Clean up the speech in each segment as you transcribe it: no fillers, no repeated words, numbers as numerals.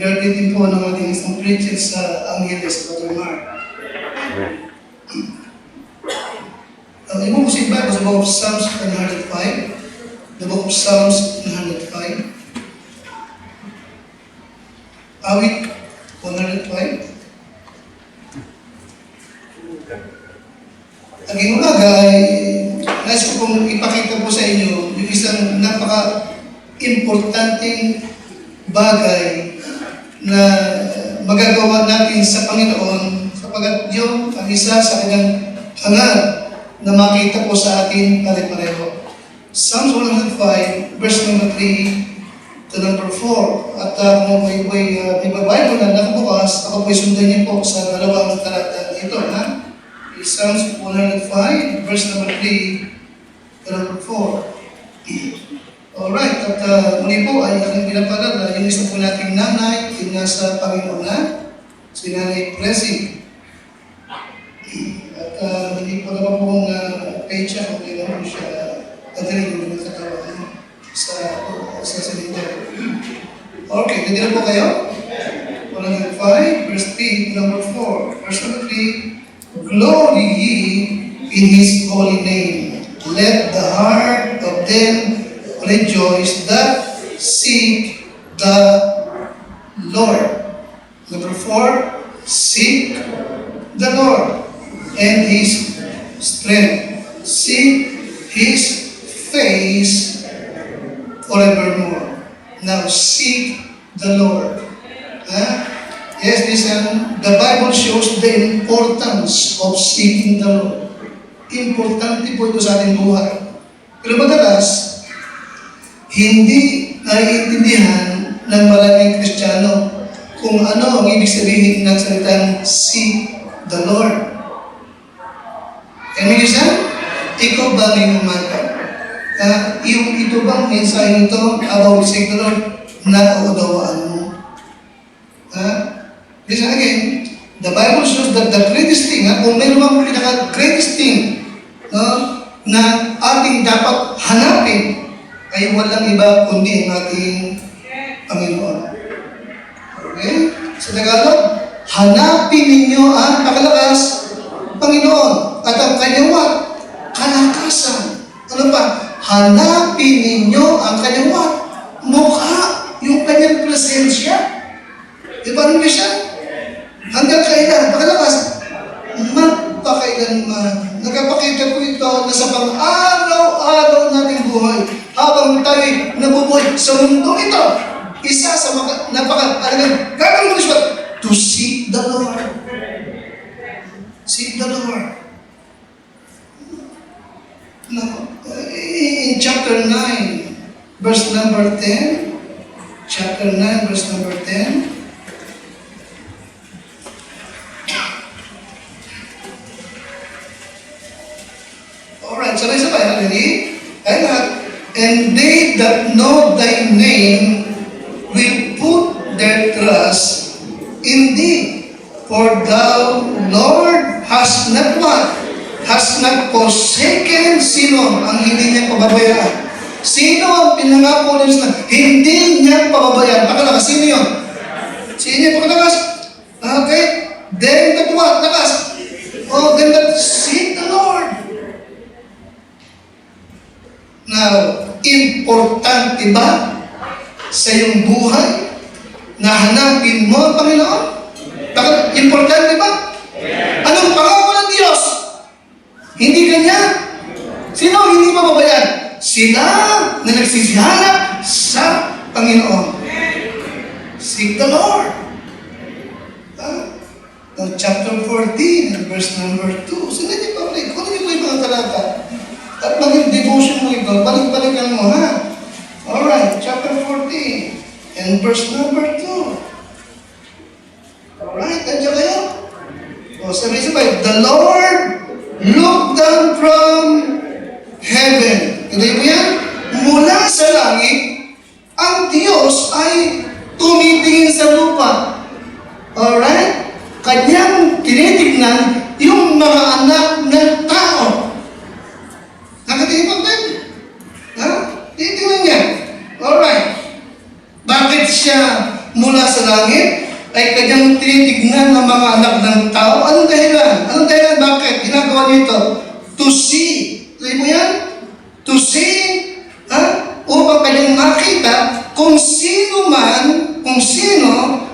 birthday din po ng ating isang preacher sa Angeles, Brother Mark. Yung book of Bible is the book of Psalms 105. The book of Psalms 105. Awit 105. Ang inumaga ay nais ko pong ipakita po sa inyo yung isang napaka-importanting bagay na magagawa natin sa Panginoon sapagat yung ang isa sa kanyang hangad na makita po sa atin pare-pareho. Psalms 105, verse number 3 to number 4. At kung may Bible na nakabukas, ako po'y sundan niyo po sa dalawang talata ito. Psalms 105, verse number 3 to number 4. Alright, at muli po ay aking pinapalala, yung isa po nating nanay, yung nasa Panginoon na, si Nanay Presi. At hindi po naman pong paycheck, okay naman siya, dadalhin yung katawan sa cylinder. Okay, hindi na po kayo? 105, verse 3 to number 4. Verse number 3, Glory ye in His holy name. Let the heart of them rejoice that seek the Lord. Number 4, seek the Lord and His strength. Seek His face forevermore. Now seek the Lord. Yes, listen, the Bible shows the importance of seeking the Lord. Importante po ito sa ating buhay. Pero madalas, hindi naiintindihan ng maraming Kristiyano kung ano ang ibig sabihin ng salitang seek the Lord. And minsan, ikaw ba ngayong umaga? Yung ito bang mensahe nito about seek the Lord, nauunawaan mo? Listen again, the Bible shows that the greatest thing, kung mayroon mang pinaka-greatest thing na ating dapat hanapin, ay walang iba kundi ang ating Panginoon. Okay? Sa Tagalog, hanapin ninyo ang pakalakas Panginoon at ang kanyang kalakasan. Ano pa? Hanapin ninyo ang kanyang mukha, yung kanyang presensya. Diba nung siya? Hanggang kailan? Pakalakas? Magpakailanman. Nagpapakita po ito na sa pang-araw-araw nating buhay habang tayo'y nabubuhay sa mundo ito. Isa sa napaka-alagang gagawin mo siya to seek the Lord. Seek the Lord. Now, in chapter 9, verse number 10, chapter 9, verse number 10, alright, sabay-sabay, ready? And they that know thy name will put their trust in thee. For thou, Lord, hast not what? Has not forsaken. Sino ang hindi niya pababayaan? Sino ang pinangako na hindi niya pababayaan? Pakalakas, sino yun? Sino niya pakalakas? Okay? Then that what? Lakas? Oh, then that seek the Lord. Now, importante ba sa iyong buhay na hanapin mo ang Panginoon? Importante ba? Anong pangako ng Diyos? Hindi kanya. Sino ang hindi mababayan? Sila na nagsisihanap sa Panginoon. Seek the Lord. Chapter 14, verse number 2. Sino niyo pa rin? Kung niyo po yung mga talata. At maging devotion mo ito, balik-balikan mo, ha? Alright, chapter 14, and verse number 2. Alright, nandiyan kayo? O, sabi-sabay, the Lord looked down from heaven. Kaya mo yan? Mula sa langit, ang Diyos ay tumitingin sa lupa. Alright? Kanyang tinitignan yung mga anak ng tao. Nakatingin pa ba? Ha? Tinitingnan niya. Alright. Bakit siya mula sa langit ay kanyang tinitignan ng mga anak ng tao. Anong dahilan? Anong dahilan? Bakit? Ginagawa niyo ito? To see. Sabi mo yan? To see, upang kanyang makita kung sino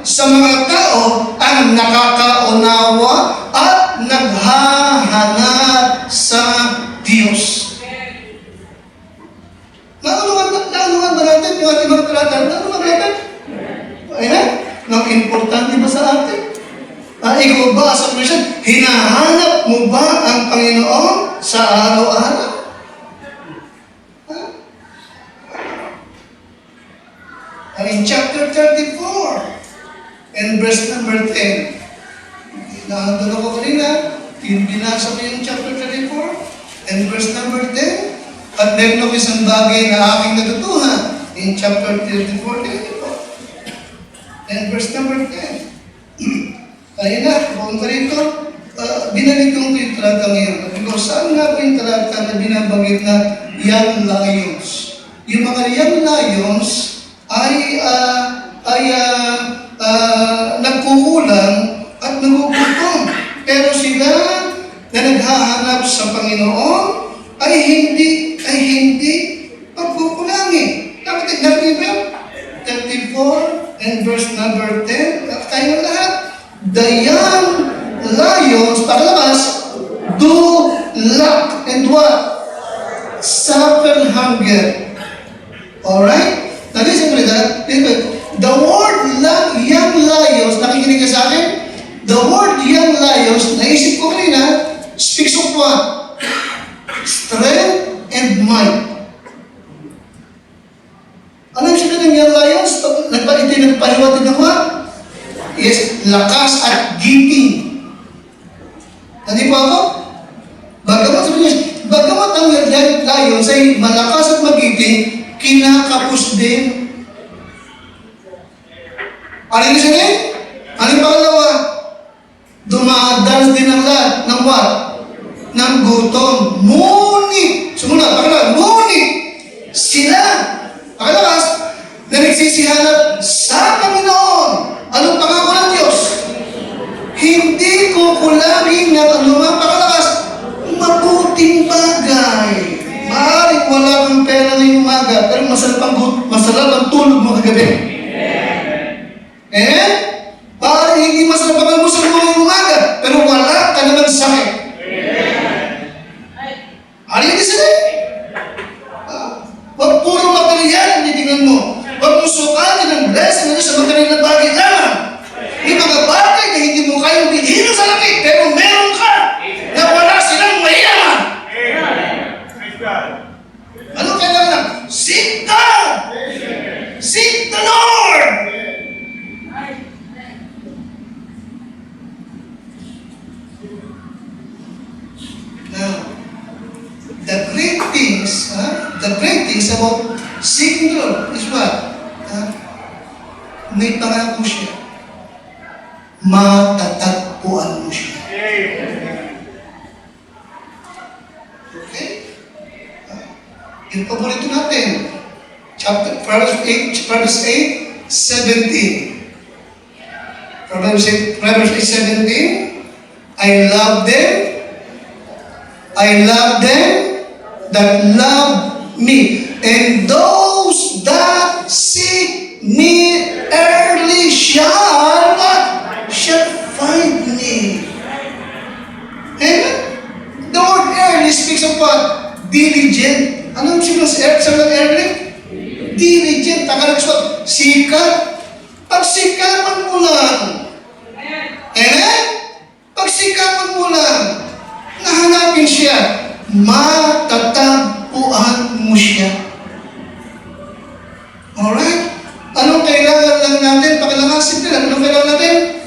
sa mga tao ang nakakaunawa at naghahanap sa Diyos. Naunungan ba natin yung ating mga talata? Naunungan natin? Ayan? Nang importante ba sa atin? Ikaw ba sa Christian, hinahanap mo ba ang Panginoon sa araw-araw? In chapter 34 and verse number 10, naandun ako kanina, binasa ko yung chapter 34 and verse number 10, at meron ako isang bagay na aking natutuhan in chapter 34 and verse number 10. Kanina, pumunta rito, binalik ko yung talata ngayon. Because saan nga ba yung talata na binabanggit na young lions? Yung mga young lions ay nagkukulang at nagugutom. Pero sila na naghahanap sa Panginoon ay hindi pagkukulangin. Natin ba? 34 and verse number 10. Tayo lahat. The young lions, paglabas, do lack and what? Suffer hunger. Alright? Nag-isip mo nila, the word young lions, nakikinig ka sa akin? The word young lions, naisip ko kanina, speaks of what? Strength and might. Ano yung sabi ng young lions? Nagpaliwanag ng what? Yes, lakas at giting. Hindi po ako? Bagamat ang young lions ay malakas at magiting, kinakapos din. Ano yung sabihin? Ano yung pangalawa? Dumadanas din ang lahat ng what? Ng gutom. Ngunit, sumunod, pangalawa, ngunit sila, pakalakas, na nagsisihanap sa Panginoon. Anong pangako ng Diyos? Hindi kukulangin ng anumang pakalakas, mabuting bagay. Maaaring wala kang pera ngayong umaga, pero masarap ang tulog mo kagabi. Maaaring hindi masarap ang almusal mo ngayong umaga, pero wala ka naman sakit. Ano yung sabihin? Huwag puro material, titingnan mo. Huwag mo sukatin ang blessing sa material na bagay lamang. Yung mga bagay na hindi mo kayang bilhin sa langit, pero meron ka na wala silang mayaman. Ano kailangan lang? Seek God! Seek the Lord! Now, the great things about seeking the Lord is what? May pangako siya. Matatagpuan mo siya. Okay? Yung paborito natin, Proverbs 8:17. Proverbs 8:17. I love them that love me, and those that seek me early shall find me. Amen? The word early speaks of what? Diligent. Anong siya sa early? Diligent. Tagalog sa sikat. Pagsikapan mo lang. Amen? Pagsikapan mo lang. Nahanapin siya. Matatagpuan mo siya. Alright? Anong kailangan lang natin? Pakilakasin nila. Anong kailangan natin?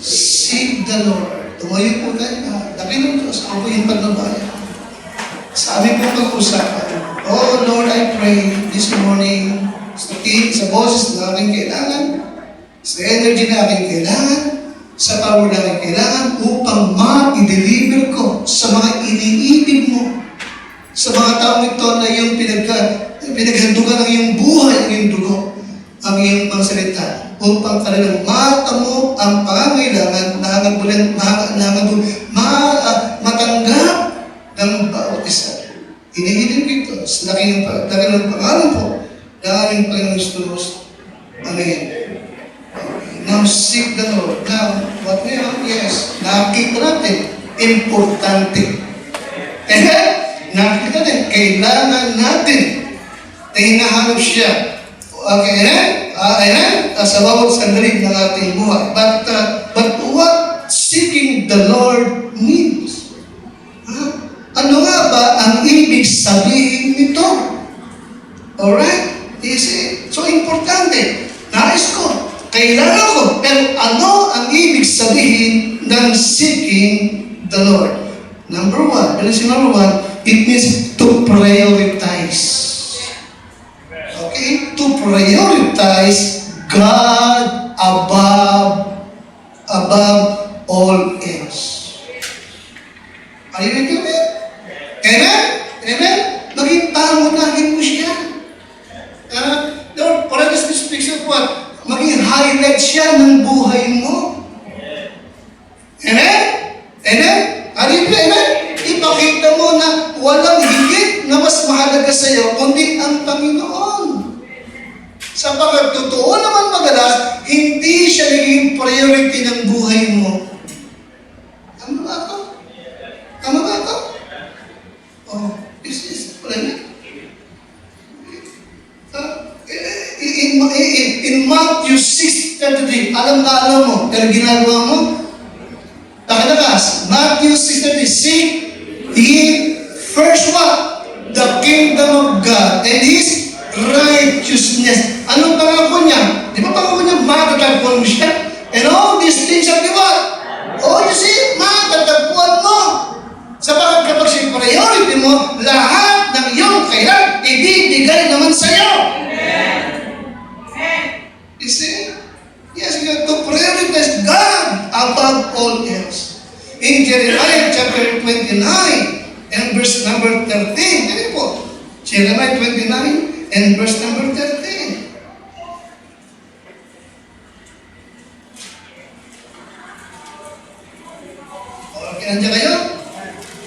Seek the Lord. Tumayo po tayo. Dabi ng Diyos. Ako po yung pagbabayan. Sa aming po pag-usapan. Oh Lord, I pray this morning sa boses na aking kailangan, sa energy na aking kailangan, sa power na aking kailangan, upang ma-deliver ko sa mga iniibig mo, sa mga taong ito na yung pinaghandugan ng iyong buhay, ng iyong dugo. ang iyong pangsalita upang kanilang matamo ang pangangailangan matanggap ng bawat isa. Hinihiling ko ito sa laki ng pangalan po ng aming Panginoon Jesus. Amen. Now seek the Lord. Now, what we have, yes, nakikita natin, importante. Nakikita natin, kailangan natin na hinahanap siya. Okay, amen? Sa bawat sandali ng ating buhay. But what seeking the Lord means? Ano nga ba ang ibig sabihin nito? Alright? So, importante. Nais ko, kailangan ko, pero ano ang ibig sabihin ng seeking the Lord? Number one, it means to prioritize. Okay? To prioritize God above all else. Are you with me? Amen? Amen? Maging pangunahin mo siya. Lord, para this picture po, maging highlight siya ng buhay mo. Amen? Amen? Amen? Ipakita mo na walang higit na mas mahalaga sa iyo kundi ang Panginoon. Sapagkat totoo naman madalas, hindi siya naging priority ng buhay mo. Tama ba ito? Tama ba ito? Oh, is pala niya. In Matthew 6:33, alam mo, pero ginagawa mo, Takas, Matthew 6:30, seek ye first what? The kingdom of God and His righteousness. Anong pangako niya? Di ba pangako niya, matatagpuan mo siya? And all these things are what? Oh, you see, matatagpuan mo. Sapagkat kapag siya priority mo, lahat ng iyong kailangan, ibibigay naman sa iyo. You see? Yes, you have to prioritize God above all else. In Jeremiah chapter 29 and verse number 13, ano po? Jeremiah 29 and verse number 13. Okay, nandiyan kayo?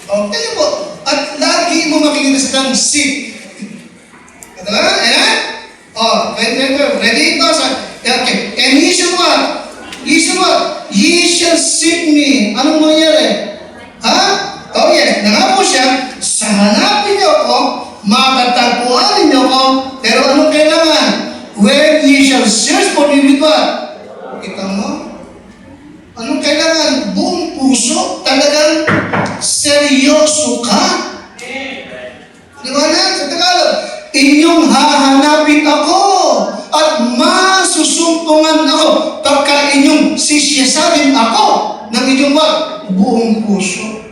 Okay po. At lagi mo makikita sa seek. Ito ba? Ayan? Oh, ready? Okay. And He shall what? He shall what? Ye shall seek me. Anong mangyayari? Ha? Oh yes, nangako siya, sa hanapin niyo ako, matatagpuan niyo ako, pero anong kailangan? When ye shall search for me with what? Kita mo? Anong kailangan? Buong puso? Talagang seryoso ka? Liwanag sa Tagalog. Inyong hahanapin ako at masusumpungan ako pagka inyong sisyasarin ako ng inyong buong puso.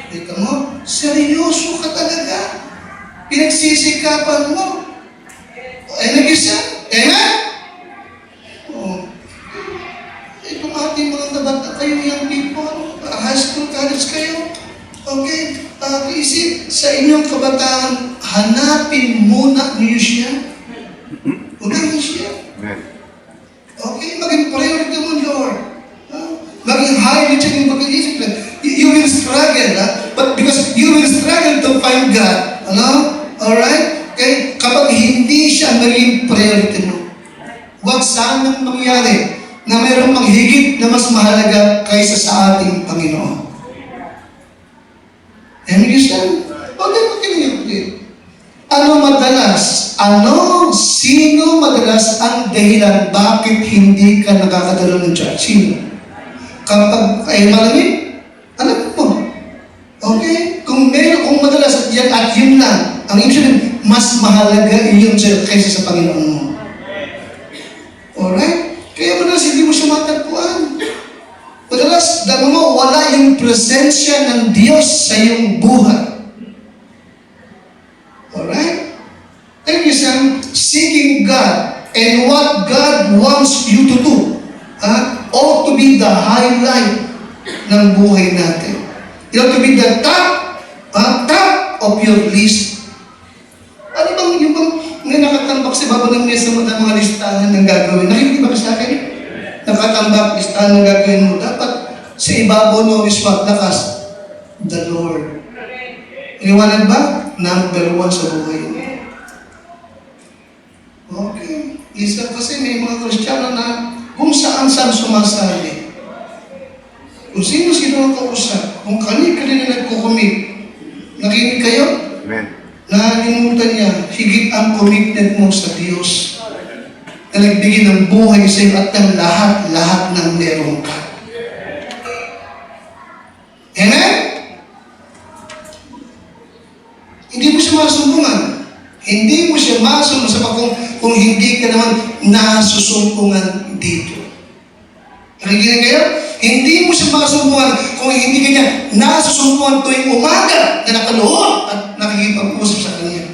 Dito mo, seryoso ka talaga. Pinagsisikapan mo. Ay, nag-isa? Amen? Oh. Itong ating mga nabata kayo, young people, high school, college kayo. Okay? Isip, sa inyong kabataan, hanapin muna niyo siya. Unahin siya. Okay? Maging priority mo, Lord. Maging highly check yung pag-iisip. You will struggle, but because you will struggle to find God. Ano? Alright? Okay? Kapag hindi siya maging priority mo, huwag sanang mangyari na mayroong maghigit na mas mahalaga kaysa sa ating Panginoon. And you said, sino madalas ang dahilan bakit hindi ka nakakadalo ng church? Sino? Kapag ay malamig, alam mo. Okay? Kung madalas yan at yun lang, ang ibig sabihin, mas mahalaga iyon kaysa sa Panginoon mo. Alright? Kaya madalas hindi mo siya matagpuan. Madalas, dama mo, wala yung presensya ng Diyos sa iyong buhay. Alright? Thank you, son. Seeking God and what God wants you to do ought to be the highlight ng buhay natin. It ought to be the top of your list. Ano bang yung may nakatambak sa baba ng mesa mo ng mga listahan ng gagawin. Nakikinig ba ka sa akin? Nakatambak, listahan ng gagawin mo. Dapat sa ibabaw no iswat lakas, the Lord. Iniwanag ba? Number 1 sa buhay mo. Okay. Isa kasi may mga Kristiyano na kung saan-saan sumasali. Kung sino-sino ang kausap, kung kani-kanina nagkukumit, nakinig kayo? Amen. Nakalimutan niya, higit ang commitment mo sa Diyos na nagbigay ng buhay sa iyo at ng lahat-lahat ng meron ka. Amen? Hindi mo siya masumbungan. Hindi mo siya masumbungan sa kung hindi ka naman nasusumpungan dito. Nakikinig kayo? Hindi mo siya masumbungan kung hindi ka niya nasusumpungan tuwing umaga na nakaluhod at nakikipag-usap sa kanya.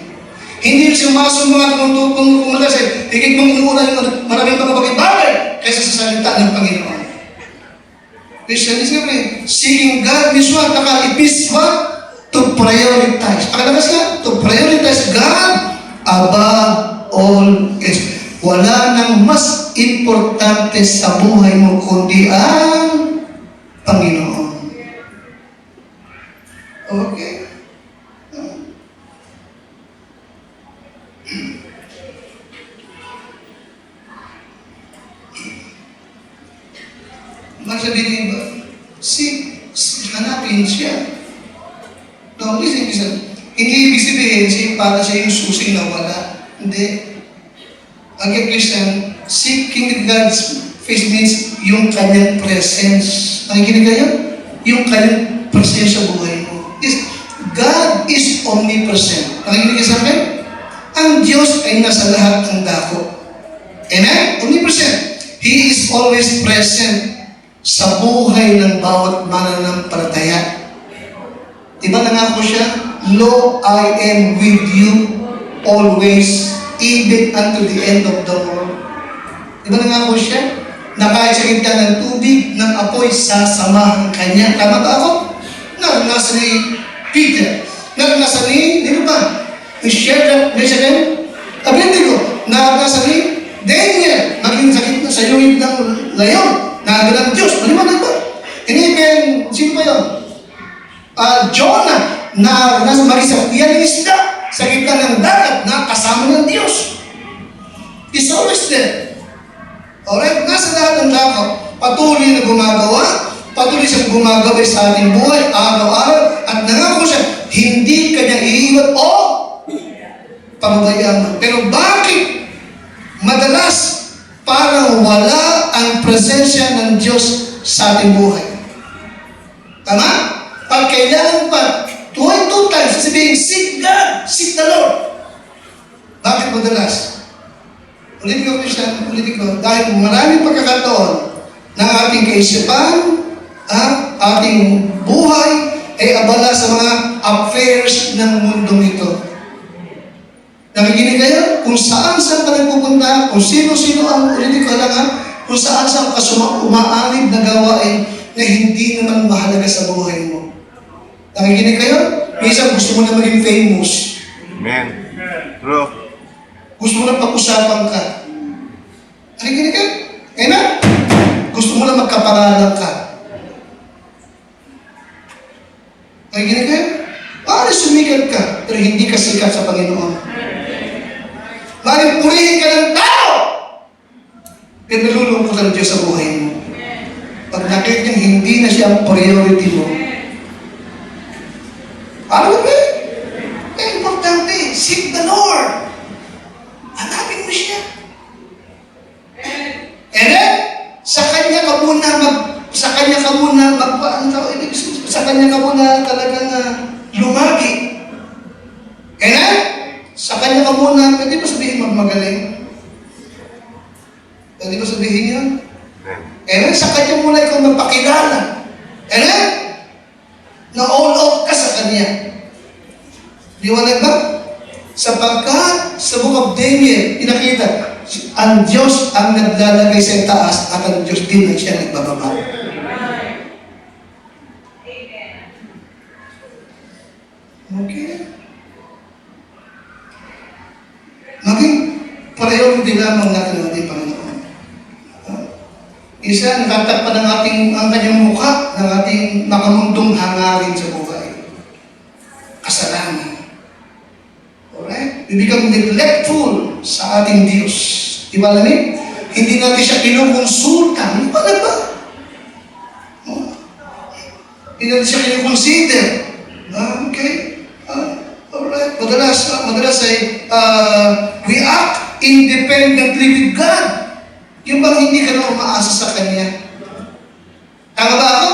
Hindi siya masumbungan kung umalasay, higit mong inuuna yung maraming bagay kaysa sa salita ng Panginoon. Christianism, seeking God means what? Nakalipis what? To prioritize. Pakalakas ka? To prioritize God above all else. Wala nang mas importante sa buhay mo kundi ang Panginoon. Okay. Magsabihin ba? Hanapin siya. No, listen. Hindi ibig sabihin siya para siya yung susing na wala. Hindi. Again, Christian, seeking God's face means yung kanyang presence. Nakikinig kayo? Yung kanyang presence sa buhay mo. God is omnipresent. Nakikinig kayo sa akin? Ang Diyos ay nasa lahat ng dako. Amen? Omnipresent. He is always present sa buhay ng bawat mananampalataya. Diba nangako siya? Lo, I am with you always, even unto the end of the world. Diba nangako siya? Na kahit sa gitna ng tubig, ng apoy, sasamahan kanya. Tama ba ako? Naranasan ni Peter. Naranasan ni, di ba? Ni-share na siya kayo? Abednego. Naranasan ni Daniel. Naging sakit na sa lungit ng layon. Nagalang Diyos. Maliwanag ba? Even, sino ba yun? Jonah, na magisakyan ng isda sa gitna ng dagat na kasama ng Diyos. He's always there. Alright? Nasa lahat ng dako, patuloy na gumagawa, patuloy siyang gumagawin sa ating buhay, araw-araw, at nangako siya, hindi kanya iiwan o pababayaan mo. Pero bakit madalas parang wala ang presensya ng Diyos sa ating buhay? Tama? Pag kailangan pa, 2 times, sasabihin, seek God, seek the Lord. Bakit madalas? Ulitin ko, dahil maraming pagkakataon ng ating kaisipan, ating buhay, ay abala sa mga affairs ng mundong ito. Nakikinig kayo? Kung saan-saan ka nagpupunta, kung sino-sino ang ulitin ko lang, kung saan-saan ka umaalib na gawain na hindi naman mahalaga sa buhay mo. Nakikinig kayo? Minsan gusto mo na maging famous. Amen. True. Gusto mo na pag-usapan ka. Nakikinig kayo? Amen? Gusto mo na magkapangalan ka. Nakikinig kayo? Maaaring sumikat ka, pero hindi ka sikat sa Panginoon. Maaaring purihin ka ng tao, pero nalulungkot ang Diyos sa buhay mo. Pag nakita niyang hindi na siya ang priority mo, ano ba? Kaya importante, seek the Lord. Hanapin mo siya. And then, sa kanya ka muna talagang lumagi. And then, sa kanya ka muna, pwede ba sabihin magmagaling? Pwede ba sabihin yun? And then, sa kanya muna ikaw magpakilala. And then, na all out ka sa kanya. Liwanag ba? Sapagkat sa book of Daniel, pinakita, ang Diyos ang naglalagay sa taas at ang Diyos din ang siya nagbababa. Okay? Maging lamang natin ang ating Panginoon. Isa, nakatakpan ang kanyang mukha ng ating nakamundong hangarin sa buhay. Kasalanan. Alright? We become neglectful sa ating Diyos. Di ba alam eh? Hindi natin siya kinukonsulta. Hindi ba na ba? Hindi natin siya kinukonsider. Okay? Alright. Madalas ay we act independently with God. Yung bang hindi ka na umaasa sa Kanya. Tama ba ako?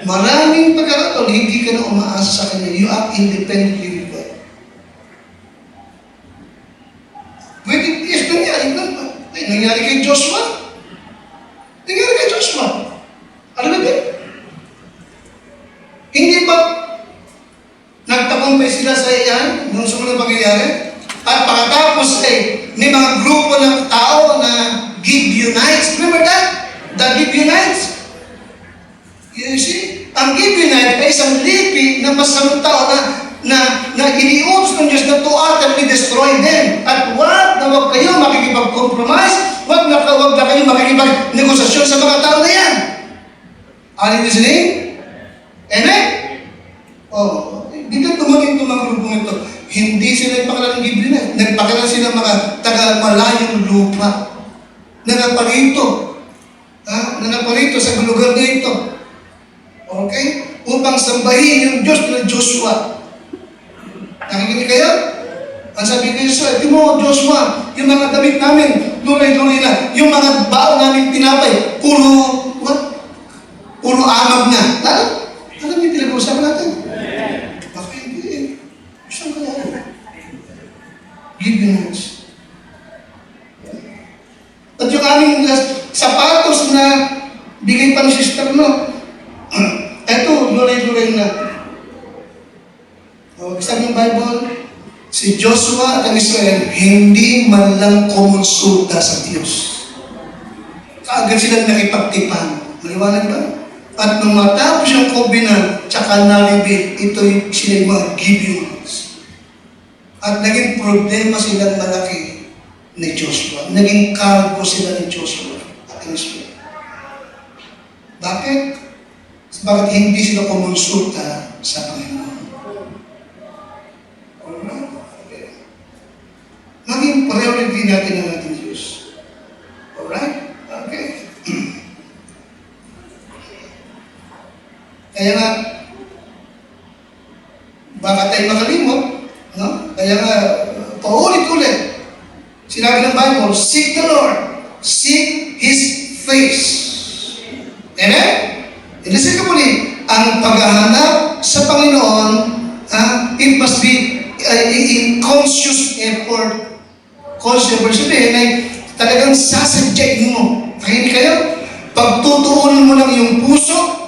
Maraming pagkakataon, hindi ka na umaasa sa Kanya. You act independently with God. Pwede, yes, nangyari kay Joshua. Nangyari kay Joshua. Alam mo ba? Hindi ba nagtagumpay sila sa iyan nung sumunod na pangyayari? At pagkatapos ay may mga grupo ng tao na Gibeonites. Remember that? The Gibeonites? You see? Ang Gibeonite ay isang lipi na masamang tao na iniutos ng Diyos na to utterly destroy them. At wag kayo makikipag-compromise, wag na kayo makikipag-negosasyon sa mga tao na yan. Are you listening? Amen? Dito dumating itong mga grupong ito. Hindi sila ipakala ng Gibeonite. Nagpakala sila mga taga-malayong lupa. Nanaparito sa lugar na ito. Okay? Upang sambahin yung Diyos na Joshua. Nakikinig kayo? Ang sabi ni Joshua, di mo Joshua, yung mga damit namin, luray-luray na. Yung mga bao namin tinapay, puro amag na. Alam niyo pinag-uusapan natin? Bakit hindi? Saan kaya? Gibeonites. At yung aming sapatos na bigay pa ng sister mo, eto, luray-luray na. Sabi ng Bible, si Joshua at ang Israel, hindi man lang kumonsulta sa Diyos. Kaagad silang nakipagtipan. Maliwanag ba? At nung matapos yung covenant, tsaka naribit, ito'y sila yung mga Gibeonites. At naging problema silang malaki ni Joshua. Naging cargo sila ni Joshua at ang Israel. Bakit? Bakit hindi sila kumonsulta sa Panginoon? Maging priority natin ang ating Diyos. Alright? Okay. Kaya nga, baka tayo makalimot, no? Kaya nga, paulit-ulit, sinabi ng Bible, seek the Lord, seek His face. Amen? Listen ka muli, ang paghahanap sa Panginoon, it must be in conscious effort. Conscious effort, sabihin ay talagang sasadyain mo. Nakinig kayo? Pagtutuunan mo lang yung puso,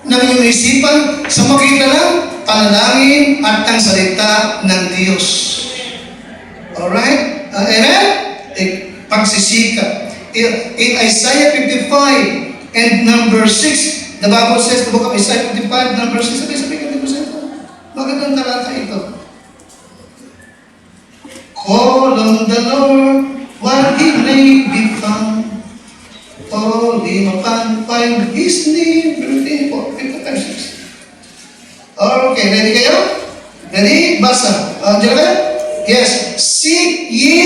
ng iyong isipan, sa makita lang, panalangin at ang salita ng Diyos. Alright? Amen? Pagsisika. In Isaiah 55 and number 6, the Bible says, the book of Isaiah 55, number 6, sabi ka, di ba sa ito? Magandang talata ito. Call on the Lord while He may be found. Call Him upon find His name. 55:6. Okay, ready kayo? Ready? Basa. Diyan ka? Yes. Seek ye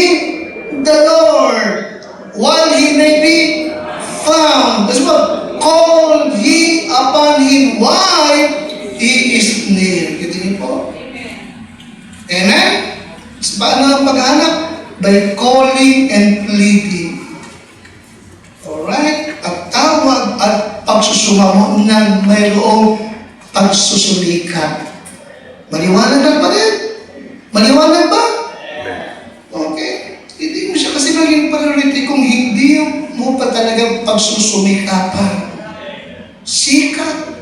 the Lord while He may be found. That's what? Call ye upon Him while He is near. Kita niyo po? Amen? Paano ang paghanap? By calling and pleading. Alright? At tawag at pagsusumamo ng mayroong pagsusulikat. Maliwanag lang ba rin? Maliwanag ba? Okay. Hindi mo siya kasi maging priority kung hindi mo pa talagang pagsusumikapan. Sikat.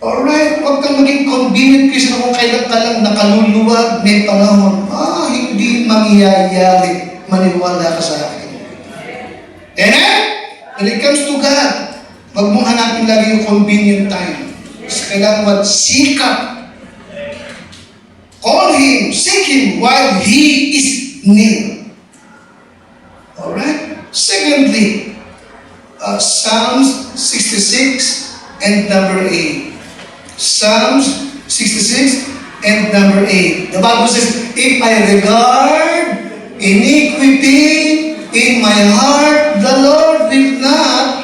Alright, huwag kang maging convenient kasi kung kailan ka lang nakaluluwag, may panahon, hindi mangyayari, maniwala ka sa akin. Amen? When it comes to God, huwag mong hanapin lagi yung convenient time. Kailangan sikat. Call Him, seek Him while He is near. Alright? Secondly, Psalms 66 and number 8. Psalms 66 and number 8. The Bible says, if I regard iniquity in my heart, the Lord will not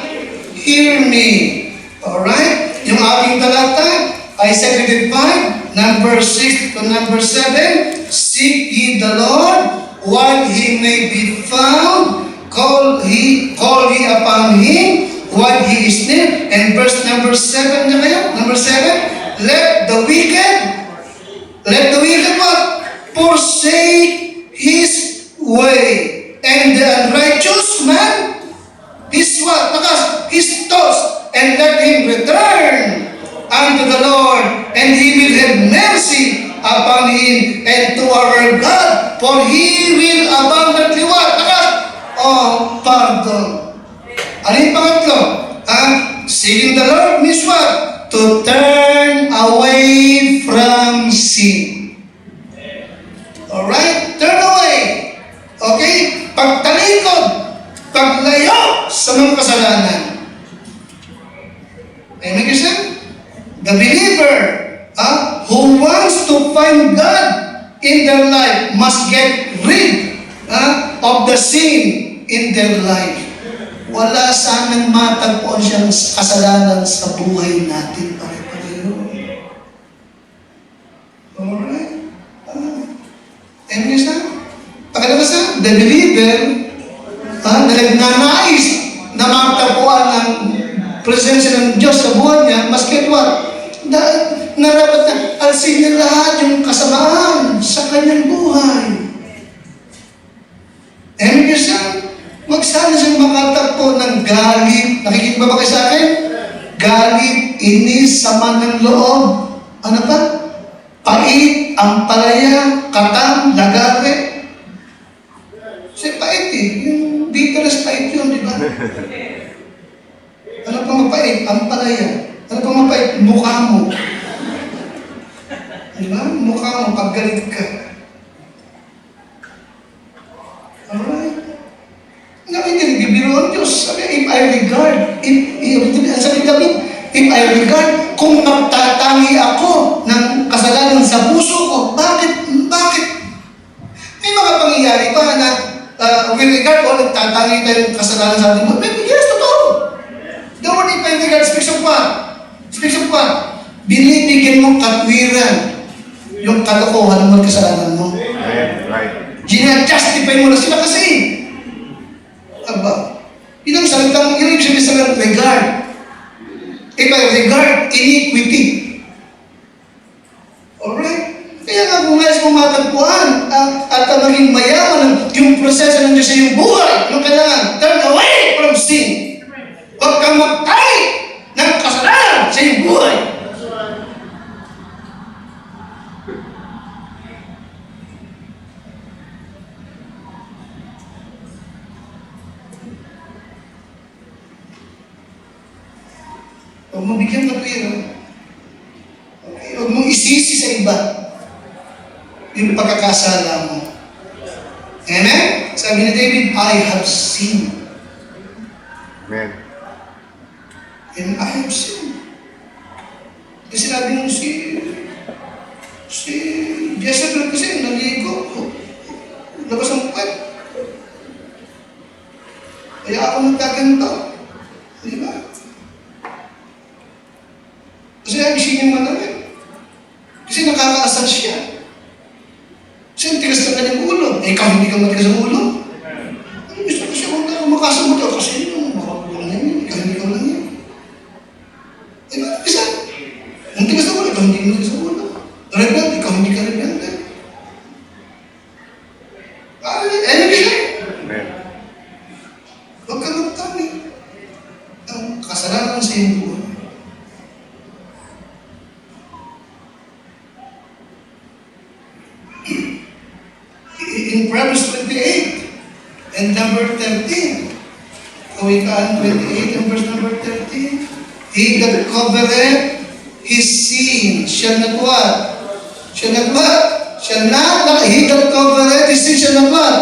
hear me. Alright? Yung aking talata, Isaiah 55, number 6 to number 7. Seek ye the Lord while he may be found. Call ye upon him while he is near. And verse number 7 na kayo? Number 7. Let the wicked what? Forsake his way. And the unrighteous man, his what? His thoughts. And let him return unto the Lord, and he will have mercy upon him and to our God, for he will abundantly what? Pardon. Ano yung pangatlo? Seeking the Lord means what? To turn away from sin. Alright? Turn away. Okay? Pagtalikod. Paglayo sa mga kasalanan. Amen, Christian? The believer who wants to find God in their life must get rid of the sin in their life. Wala sanang matagpuan siyang kasalanan sa buhay natin. Pare-pareho. Alright? And isa? Pagkatapos the believer na nagnanais na matagpuan ng presensya ng Diyos sa buhay niya, must get what? Narapat na alsin niya lahat yung kasamaan sa kanyang buhay. And isa? Huwag sana siyang makatagpo ng galit. Nakikita ba kayo sa akin? Galit, inis, sama ng loob. Ano pa? Pait, ampalaya, katam, lagare. Kasi pait Yung bitterness pait yun, di ba? Ano pa mapait? Ampalaya. Ano pa mapait? Mukha mo. Di ba? Mukha mo, pag galit ka. Alright? Nakikita, bibiro ang Diyos. Sabi, if I regard, sabi David, if I regard, kung magtatangi ako ng kasalanan sa puso ko, bakit? May mga pangyayari pa na with regard o nagtatangi tayo ng kasalanan sa atin mo. Yes, totoo. The word if I regard speaks of what? Speaks of what? Binibigyan mong katwiran yung kalokohan mo at kasalanan mo. Right. Gina-justify mo na sila kasi. Aba, yun ang salitang ibig sabihin sa regard. If I regard iniquity. Alright? Kaya nga kung nais mong matagpuan at maging mayaman yung proseso ng Diyos sa iyong buhay, yung kailangan, turn away from sin. Huwag kang magtay ng kasalanan sa iyong buhay. Huwag mong bigyan katwiran. Okay? Huwag mong isisi sa iba yung pagkakasala mo. Amen? Sabi ni David, I have sinned. Amen. And I have sinned. Kasi sinabi mo si Jezebel kasi naligo. Labas ang puwet. Kaya ako nagkaganto. Di ba? Kasi nagising niyang madami. Kasi nakakaasar siya. Kasi ang tigas ng kanyang ulo. Ikaw hindi ka matigas ang ulo. Ano gusto ko siya kung makasamot ako? Kasi yung makakulang yan. Ikaw hindi ka lang yan. Eh bakit isa? Ang tigas ng ulo, ikaw hindi ka matigas ang ulo. Rebel, ikaw hindi ka rebel. Ano siya? Huwag ka magtami. Ang kasalanan sa iyong buhay. In Proverbs 28 and number 13. Kawikaan 28 and verse number 13. He that covereth his sin shall not what? Shall not what? Shall not. He that covereth his sin shall not what?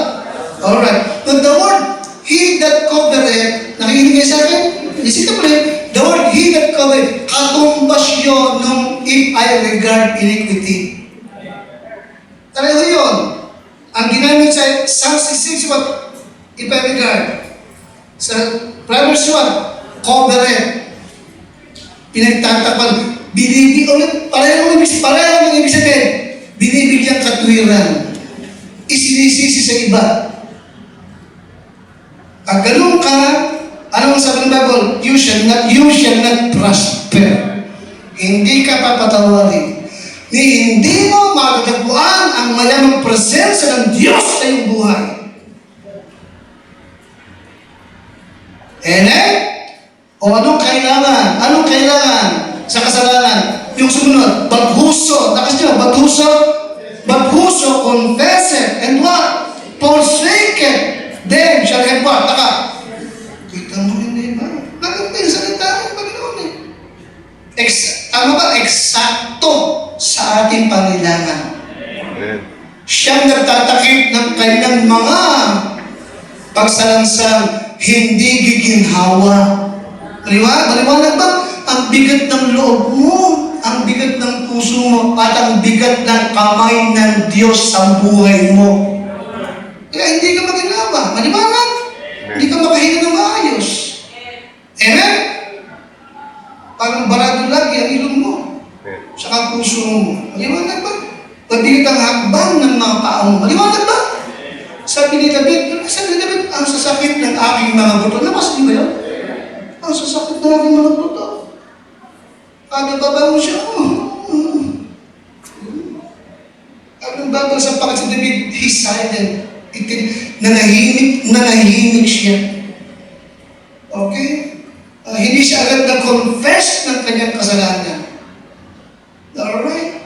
Alright. But the word, He that covereth, nakikinig kayo sa akin? Listen to me. The word he that covereth, katumbas yun nung if I regard iniquity. Pareho yun. Ang ginamit sa Psalm 66, what? If I regard. Sa Proverbs 1, covereth. Pinagtatapan. Pareho ang ibig sabihin. Binibigyan katwiran. Isinisisi sa iba. Pag ganun ka, anong sabi ng Bible? You shall not prosper. Hindi ka papatawarin. Hindi mo matatagpuan ang mayamang presensya ng Diyos sa iyong buhay. Amen? O anong kailangan? Anong kailangan sa kasalanan? Yung sumunod, baghuso. Nakas nyo, baghuso? Baghuso, confess it, and what? Forsake it. Then shall have what? Taka. Kita mo hindi ba? Nagagpil sa salita ng Panginoon eh. Ano ba? Eksakto sa ating pangailangan. Amen. Siyang nagtatakip ng kanyang mga pagsalansang hindi giginhawa. Maliwanag ba? Ang bigat ng loob mo, ang bigat ng puso mo, at ang bigat ng kamay ng Diyos sa buhay mo. Kaya hindi ka maginawa. Maliwanag? Hindi ka makahinga ng maayos. Amen? Parang barado lagi ang ilong mo. Saka puso mo. Maliwanag ba? Pabigat ang hakbang ng mga tao mo. Maliwanag ba? Sabi ni David, ang sasakit ng aking mga buto. Nabas niyo ba yun? Ang sasakit ng aking mga buto. Ano ba mo siya? Ang bagal sa pangkat si David, he silent. Nanahimik siya. Okay? Hindi siya agad na-confess ng kanyang kasalanan. Alright?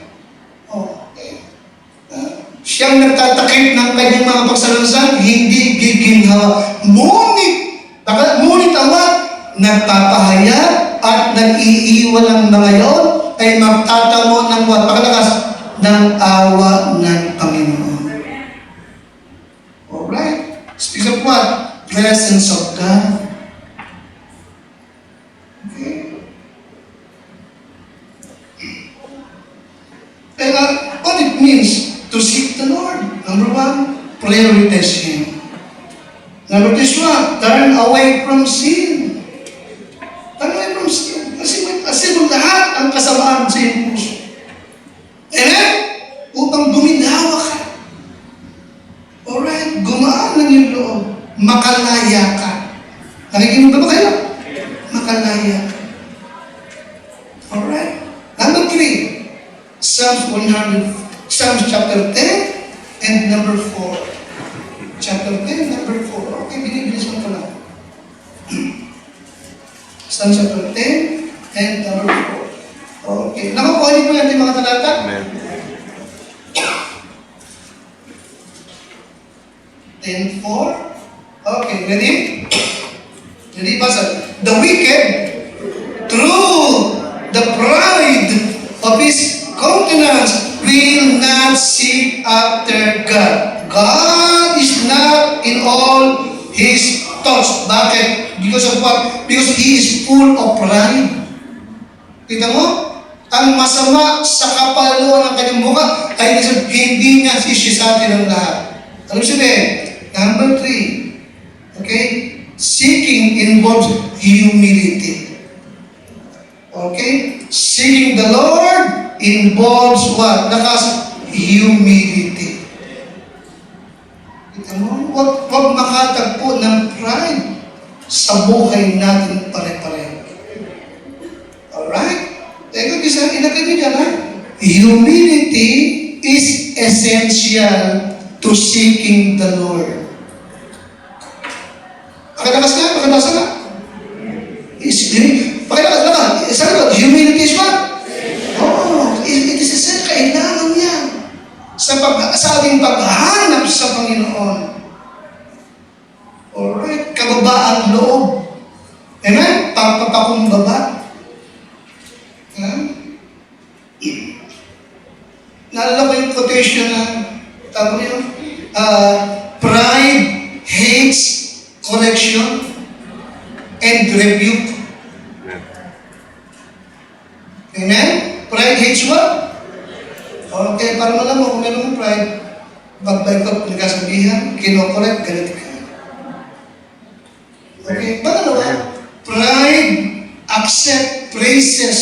Okay. Siyang nagtatakip ng kanyang mga pagsalansan, hindi giginhawa. Ngunit ang what? Nagpapahayag at nag-iiwan ng mga yon ay magtatamo ng what? Pakalakas, ng awa ng Panginoon. Alright? Speaks of what? Presence of God. Okay? And what it means to seek the Lord. Number one, prioritize Him. Number two, turn away from sin. Turn away from sin. Kasi lahat ang kasamaan sa iyong puso. Amen? Upang guminawa ka. Alright? Gumaan ng iyong loob. Makalaya ka. Nakikinig ba kayo? Makalaya ka. Alright? Number 3, Psalms chapter 10 and number 4. Chapter 10, number 4. Okay, binibilis mo pa lang. Psalms chapter 10 and number 4. Okay. Nakukuha niyo po yan mga talata? Amen. 10:4. Okay, ready? Ready, basa. The wicked, through the pride of his countenance, will not seek after God. God is not in all his thoughts. Bakit? Because of what? Because he is full of pride. Kita mo? Ang masama sa kapaluan ng kanyang mukha ay hindi niya sisisatin ang lahat. Ano sabihin? Number 3. Okay? Seeking involves humility. Okay? Seeking the Lord involves what? Lakas, humility. Kita mo? Huwag makatagpo ng pride sa buhay natin pare-pareho. Alright? Teka, bisa ilagay niyo dyan, ha? Humility is essential to seeking the Lord. Pakalakas ka? Pakalakas ka? Pakalakas ka? Sabi ko, humility is what? Oh, it is essential. Kailangan yan. Sa ating paghanap sa Panginoon. Alright? Kababaan loob. Amen? Pagpapakumbaba. Naalala ko yung quotation na tawag yun, pride hates correction, and rebuke. Amen. Amen? Pride hates what? Okay, para mo kung meron mong pride, magbaikot, nagkasabihan, kinokorek, galit ka. Okay, pangalawa, pride accept praises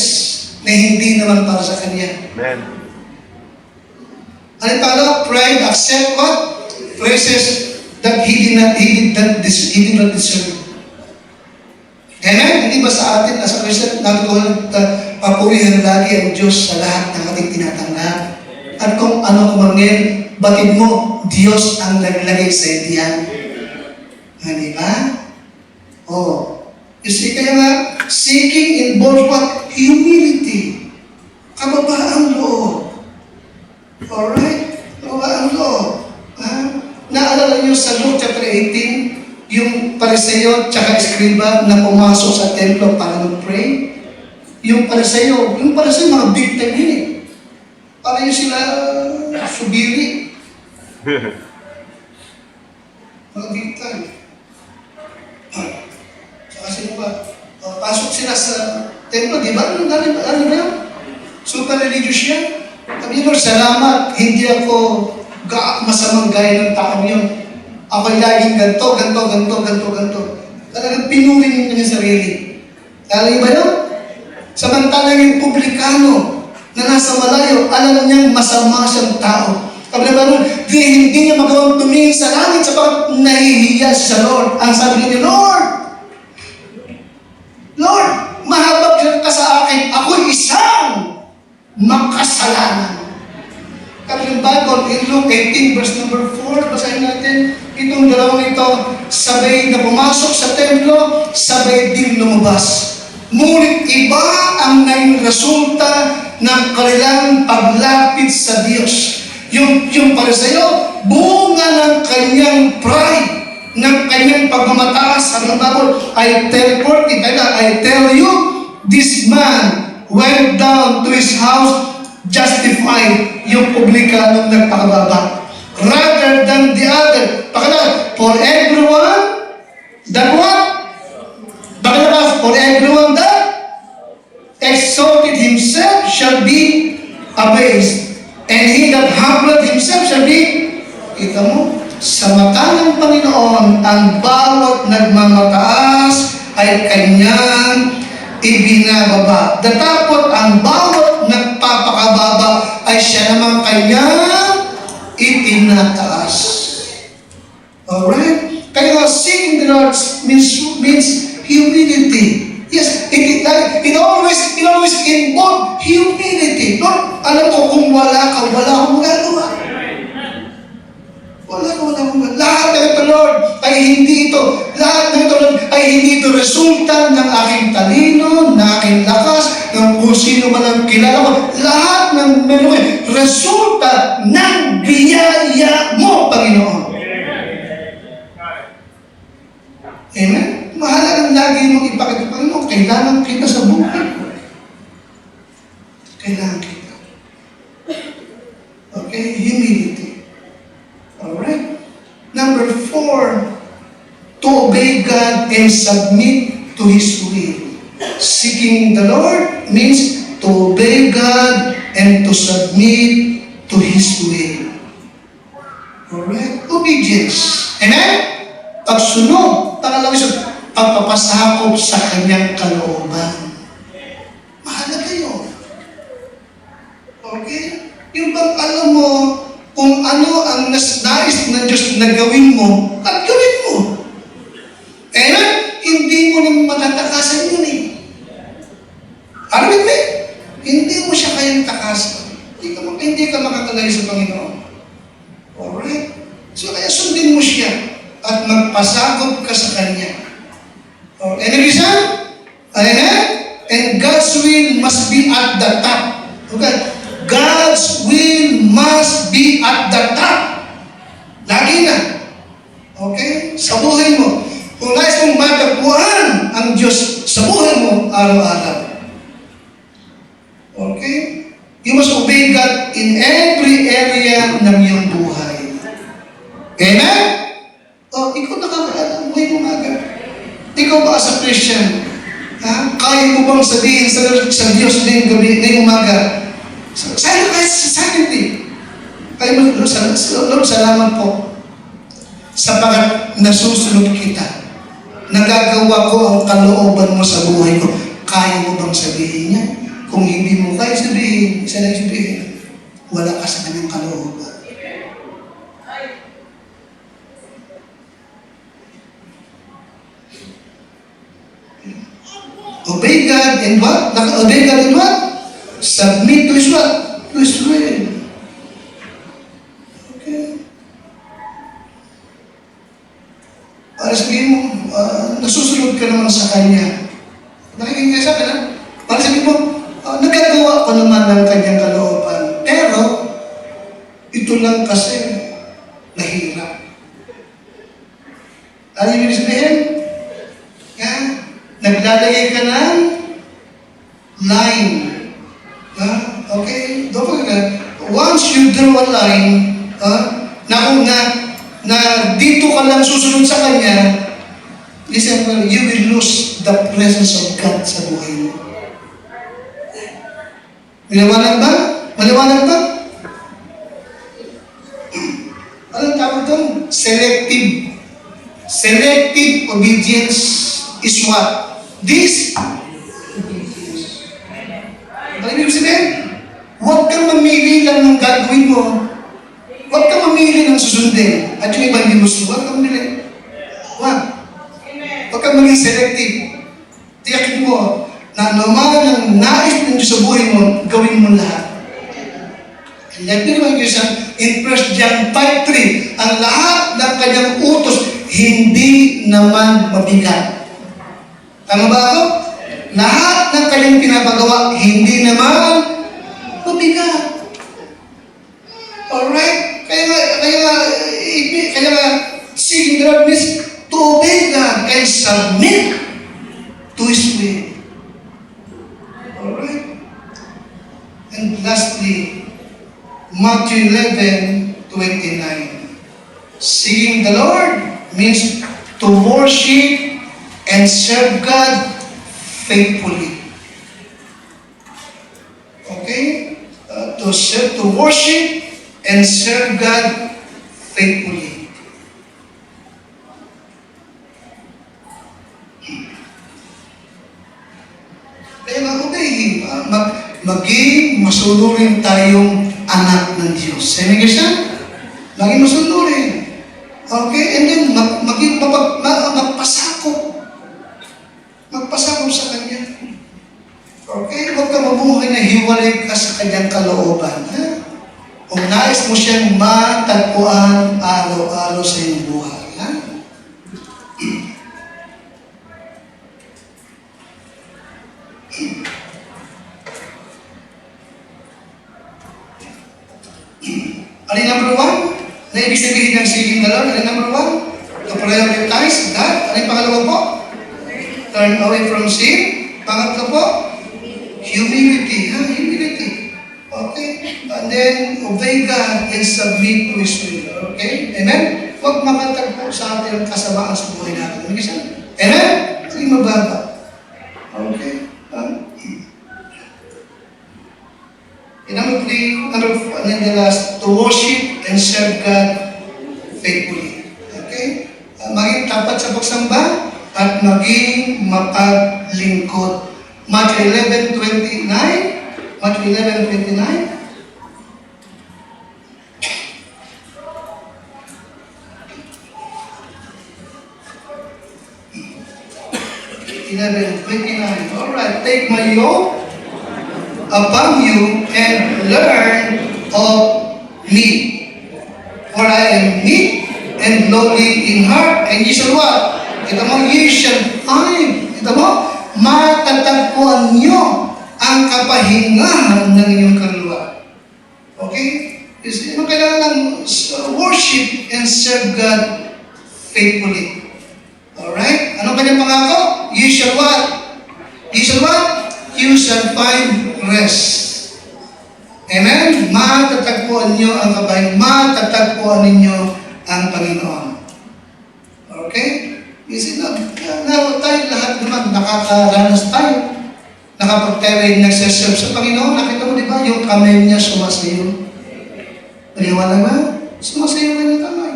na hindi naman para sa kanya. Amen. Ano yung pangalawa? Pride accept what? Praises that he did not deserve. Amen? Hindi ba sa atin, as a Christian, natin ko papurihan lagi ang Diyos sa lahat ng ating tinatanggap. At kung ano kumangin, batid mo, Diyos ang naglagay sa itiyan. Hindi ba? Oh. You see, kaya nga, seeking involves what? Humility. Kababaang loob. Alright? Kababaang loob. Naalala niyo sa Luke chapter 18, yung Pariseo tsaka Eskriba na pumasok sa templo para mag-pray? Yung Pariseo mga big time yun eh. Para yung sila subiri. Mga big time. Saka sino ba? Pasok sila sa templo, di ba? Ano ba yun? Super religious yan. Sabi Lord, salamat. Hindi ako masamang gaya ng taong yun. Ako'y laging ganto. Talagang pinuri niyo niya sarili. Alam ba yun? Samantalang yung publikano na nasa malayo, alam niyang masama siyang tao. Sabi ba nun, hindi niya magawang tumingin sa langit sapagat nahihiya sa Lord. Ang sabi niya, Lord, mahabag ka sa akin. Ako'y isang makasalanan. Kami yung Bible, in Luke 18, verse number 4, basahin natin, itong dalawang ito, sabay na pumasok sa templo, sabay din lumabas. Ngunit iba ang naging resulta ng kanilang paglapit sa Diyos. Yung Pariseo, bunga ng kanyang pride, ng kanyang pagmamataas. Ang Bible, I tell you, this man went down to his house justified, yung publikanong nagpakababa, rather than the other. Pakala, for everyone that what? Pakala, for everyone that exalted himself shall be abased, and he that humbled himself shall be. Kita mo, sa mata ng Panginoon, ang bawat nagmamataas ay kanyang ibinababa. Datapot ang bawat nagpapakababa ay siya naman kanyang itinataas. Alright? Kaya seeking the Lord means humility. Yes, it always involves humility. Lord, alam ko kung wala akong magagawa. Lahat ng ito, Lord, ay hindi ito. Lahat ng ito, Lord, ay hindi ito resulta ng aking talino, ng aking lakas, ng kung sino man ang kilala ko. Lahat ng meron resulta ng biyaya mo, Panginoon. Amen? Mahalagang lagi mong ipakita, Panginoon, kailangan kita sa buhay. Kailangan kita. Okay? Humility. Alright? Number 4, to obey God and submit to His will. Seeking the Lord means to obey God and to submit to His will. Alright? Obedience. Amen? Pagsunod, pagpapasakop sa Kanyang kalooban. Mahalaga yun. Okay? Yung bang alam mo, kung ano ang nais ng Diyos na gawin mo, at gawin mo. Amen? Hindi mo nang matatakasan yun eh. Alam mo, hindi mo siya kayang takasan. Hindi ka makatalayo sa Panginoon. Alright? So kaya sundin mo siya at magpasakop ka sa Kanya. And reason? Amen? And God's will must be at the top. Okay? God's will must be at the top. Lagi na. Okay? Sa buhay mo. Kung nais mong matagpuan ang Diyos sa buhay mo, araw-araw. Okay? You must obey God in every area ng iyong buhay. Amen? O, ikaw nakakaalam mo ngayong umaga. Ikaw ba as a Christian? Ha? Kaya mo bang sabihin sa Diyos ngayong umaga? Silently. Kaya mo, Lord, salamat po. Sapagat nasusunod kita. Nagagawa ko ang kalooban mo sa buhay ko. Kaya mo bang sabihin niya? Kung hindi mo kaya sabihin, isa lang sabihin, wala ka sa kanyang kalooban. Obey God and what? Obey God and what? Submit to His what? To His will. Okay. Para sabihin mo, nasusunod ka naman sa Kanya. Nakikinig ka sa akin, ha? Para sabihin mo, nagagawa ko naman ng Kanyang kalooban. Pero, ito lang kasi, nahirap. Ano yung ibig sabihin? Naglalagay ka ng line. Okay? Don't forget, once you draw a line, na dito ka lang susunod sa Kanya, listen, you will lose the presence of God sa buhay mo. Maliwanag ba? Maliwanag ba? Anong tawag doon? Selective. Selective obedience is what? This obedience. Ano ibig sabihin? Huwag kang mamili lang ng gagawin mo. Huwag kang mamili ng susundin. At yung iba hindi mo susunod, huwag kang mamili. Huwag kang maging selective. Tiyakin mo na naman ang nais ng Diyos sa buhay mo, gawin mo lahat. And let me remind you in 1 John 5:3, ang lahat ng kanyang utos, hindi naman mabigat. Tama ba ako? Lahat ng kanyang pinapagawa, hindi naman mabigat. Alright? Kaya nga, seeking the Lord means to obey God and submit to His will. Alright? And lastly, Matthew 11:29. Seeking the Lord means to worship and serve God faithfully. Okay? To worship and serve God faithfully. Kaya mag-obey, maging masunurin tayong anak ng Diyos. Sabi nga siya? Maging masunurin. Okay? And then, maging magpasakop. Magpasakop sa Kanya. Okay? Huwag ka mabuhay na hiwalay ka sa Kanyang kalooban. Ha? Kung nais mo siyang matagpuan araw-araw sa iyong buhay. Ha? Ano yung number 1? Na ibig sabihin ng seeking the Lord? Ano yung number 1? To prioritize God. Ano yung pangalawa po? Turn away from sin. Pangatlo po? Humility. Humility. Okay? And then, obey God and submit to His will. Okay? Amen? Huwag makatagpo sa atin ang kasamaan sa buhay natin. Amen? Sige mababa. Okay? Number 3, and then the last, to worship and serve God faithfully. Okay? Maging tapat sa pagsamba at maging mapaglingkod. Matthew 11:29. Matthew 11:29. Alright, take my yoke upon you and learn of me. For I am meek and lowly in heart, and ye shall what? Ito mo, ye shall find. Ito mo, matatagpuan nyo ang kapahingahan ng inyong kaluluwa. Okay? Ano kailangan ng worship and serve God faithfully. Alright? Ano kanyang pangako? You shall what? You shall what? You shall find rest. Amen? Matatagpuan nyo ang kapahingahan. Matatagpuan ninyo ang Panginoon. Okay? Kasi tayo lahat naman, nakakaranas tayo. Nakapag tayo ay nagsaserve sa Panginoon, nakita mo, di ba, yung kamay niya sumasayo. Paniwala na, sumasayo na yung kamay.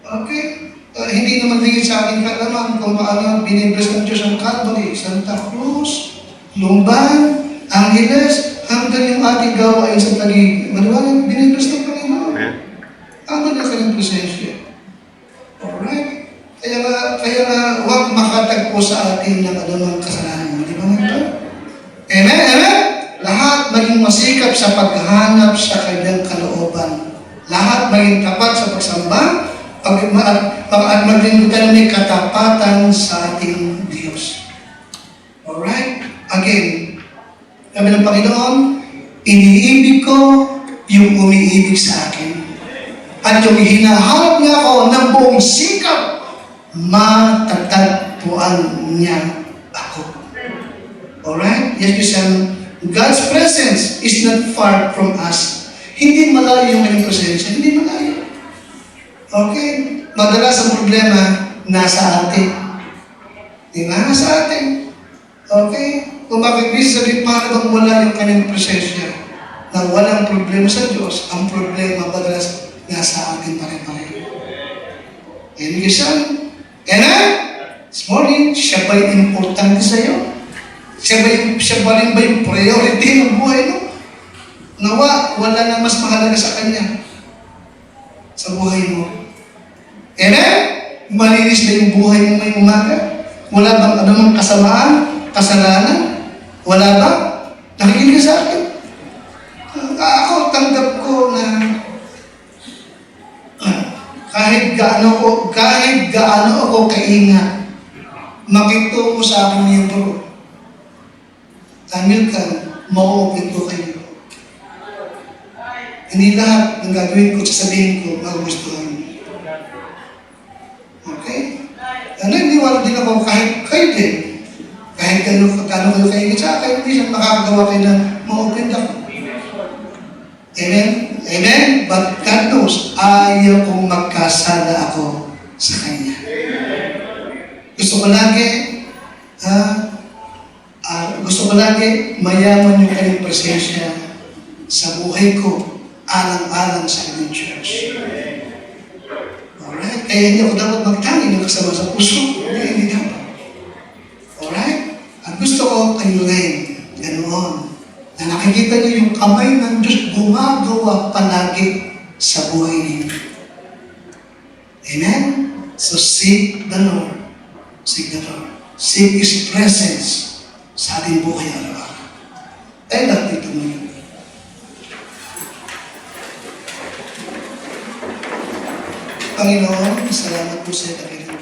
Okay? Hindi naman tingin sa akin kalaman kung paano binibless ng Diyos ang Calvary, Santa Cruz, Lumban, Angeles, hanggang yung ating gawain sa Taguig. Maniwala, binibless ng Panginoon. Amen. Ano na kanyang presensya? Alright? Kaya nga, huwag makatagpo sa atin ng anumang kasalanan. Di ba nito? Amen? Amen? Lahat maging masikap sa paghahanap sa kanyang kalooban. Lahat maging tapat sa pagsamba at maging may katapatan sa ating Diyos. Alright? Again, sabi ng Panginoon, iniibig ko yung umiibig sa akin. At yung hinahanap niya ako ng buong sikap, matatagpuan niya ako. Alright? Yes, Christian. God's presence is not far from us. Hindi malayo yung kanyang presensya. Hindi malayo. Okay? Madalas ang problema, nasa atin. Di ba? Nasa atin. Okay? Kung bakit busy sabihin, paano bang wala yung kanyang presensya? Na walang problema sa Diyos, ang problema madalas nasa atin pare-pareho. Amen, Christian? Amen? This morning, siya ba yung importante sa iyo? Siya ba rin ba yung priority ng buhay mo? Nawa, wala na mas mahalaga sa Kanya sa buhay mo. Amen? Malinis na yung buhay mo ngayong umaga? Wala bang anumang kasamaan, kasalanan? Wala ba? Nakikinig ka sa akin? Ako, tanggap ko na kahit gaano ako kaingat, makitungo sa aking miyembro. Tanggap ka, ma-open ko kayo. Hindi lahat ng gagawin ko, sasabihin ko, magugustuhan mo. Okay? Naniniwala din ako kahit kayo din. Kahit kano kayo kaingat sa akin, hindi siya makakagawa kayo ng ma-open ako. Amen? Amen? But God knows, ayaw kong magkasala ako sa Kanya. Gusto ko lagi mayaman yung kanyang presensya sa buhay ko, alang-alang sa kanyang church. Alright? Kaya hindi ako dapat magtangin ng kasama sa puso. Hindi dapat. Alright? At gusto ko kayo rin, ganoon, na nakikita niyo yung kamay ng Diyos gumagawa palagi sa buhay ninyo. Amen? So seek the Lord. Seek the Lord. Seek His presence sa ating buhay araw-araw. Tayo lang dito ngayon. Panginoon, salamat po sa iyo.